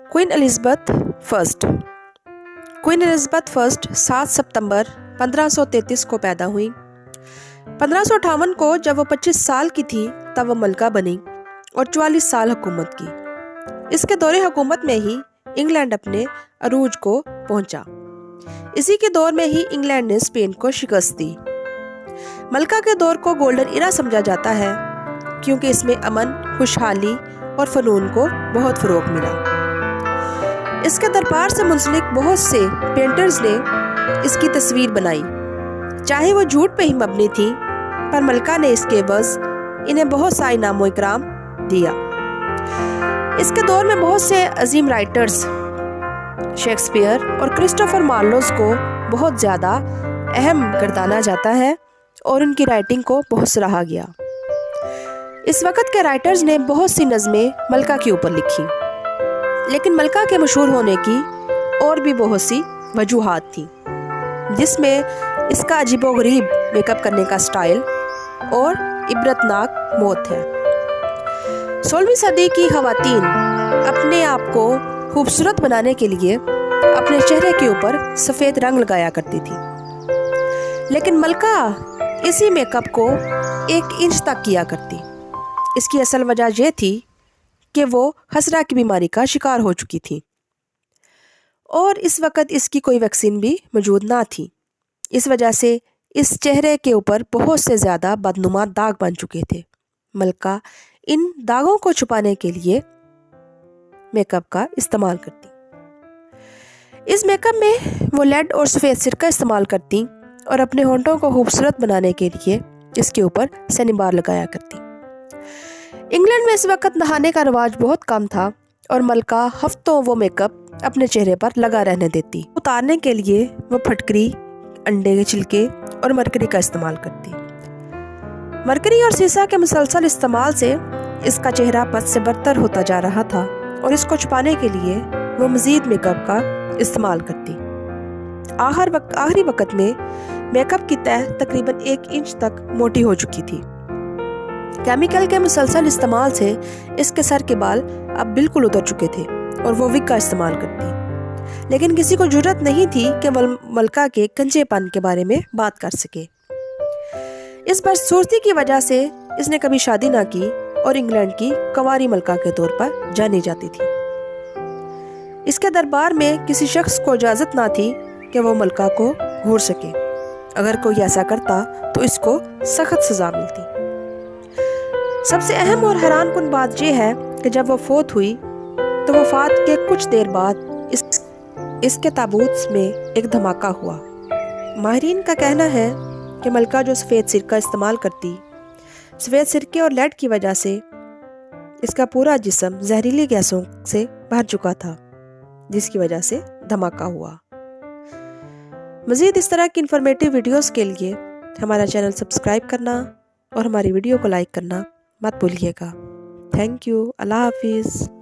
Queen Elizabeth first. Queen Elizabeth first 7 सितंबर 1533 को पैदा हुई। 1558 को जब वो 25 साल की थी तब वो मलका बनी और 44 साल हुकूमत की। इसके दौरे हुकूमत में ही इंग्लैंड अपने अरूज को पहुंचा। इसी के दौर में ही इंग्लैंड ने स्पेन को शिकस्त दी। मलका के दौर को गोल्डन इरा समझा जाता है क्योंकि इसमें अमन, खुशहाली और फनून को बहुत फ़रोग़ मिला। इसके दरबार से मुंसलिक बहुत से पेंटर्स ने इसकी तस्वीर बनाई। चाहे वो झूठ पे ही मबनी थी, पर मलका ने इसके एवज़ इन्हें बहुत सा इनाम व इकराम दिया। इसके दौर में बहुत से अजीम राइटर्स शेक्सपियर और क्रिस्टोफर मार्लोस को बहुत ज़्यादा अहम गर्दाना जाता है और उनकी राइटिंग को बहुत सराहा गया। इस वक्त के राइटर्स ने बहुत सी नज़में मलका के ऊपर लिखी, लेकिन मलका के मशहूर होने की और भी बहुत सी वजूहात थी, जिसमें इसका अजीबोगरीब मेकअप करने का स्टाइल और इबरतनाक मौत है। 16वीं सदी की ख़वातीन अपने आप को खूबसूरत बनाने के लिए अपने चेहरे के ऊपर सफ़ेद रंग लगाया करती थी, लेकिन मलका इसी मेकअप को 1 इंच तक किया करती। इसकी असल वजह यह थी कि वो खसरा की बीमारी का शिकार हो चुकी थी और इस वक्त इसकी कोई वैक्सीन भी मौजूद ना थी। इस वजह से इस चेहरे के ऊपर बहुत से ज़्यादा बदनुमा दाग बन चुके थे। मलका इन दागों को छुपाने के लिए मेकअप का इस्तेमाल करती। इस मेकअप में वो लेड और सफ़ेद सिरका इस्तेमाल करती और अपने होंठों को खूबसूरत बनाने के लिए इसके ऊपर सनीबार लगाया करती। इंग्लैंड में इस वक्त नहाने का रिवाज बहुत कम था और मलका हफ्तों वो मेकअप अपने चेहरे पर लगा रहने देती। उतारने के लिए वो फटकरी, अंडे के छिलके और मरकरी का इस्तेमाल करती। मरकरी और सीसा के मुसलसल इस्तेमाल से इसका चेहरा बद से बदतर होता जा रहा था और इसको छुपाने के लिए वो मज़ीद मेकअप का इस्तेमाल करती। आखिरी वक्त में मेकअप की तह तकरीबन 1 इंच तक मोटी हो चुकी थी। केमिकल के मुसलसल इस्तेमाल से इसके सर के बाल अब बिल्कुल उतर चुके थे और वो विग का इस्तेमाल करती, लेकिन किसी को जुर्रत नहीं थी कि मलका के कंचेपन के बारे में बात कर सके। इस बदसूरती की वजह से इसने कभी शादी ना की और इंग्लैंड की कंवारी मलका के तौर पर जानी जाती थी। इसके दरबार में किसी शख्स को इजाज़त ना थी कि वो मलका को घूर सके। अगर कोई ऐसा करता तो इसको सख्त सज़ा मिलती। सबसे अहम और हैरानकुन बात यह है कि जब वो फोत हुई तो वफात के कुछ देर बाद इसके ताबूत में एक धमाका हुआ। माहिरीन का कहना है कि मलका जो सफ़ेद सिरका इस्तेमाल करती, सफ़ेद सिरके और लेड की वजह से इसका पूरा जिस्म जहरीली गैसों से भर चुका था, जिसकी वजह से धमाका हुआ। मज़ीद इस तरह की इन्फॉर्मेटिव वीडियोस के लिए हमारा चैनल सब्सक्राइब करना और हमारी वीडियो को लाइक करना मत भूलिएगा। Thank you. अल्लाह हाफिज़।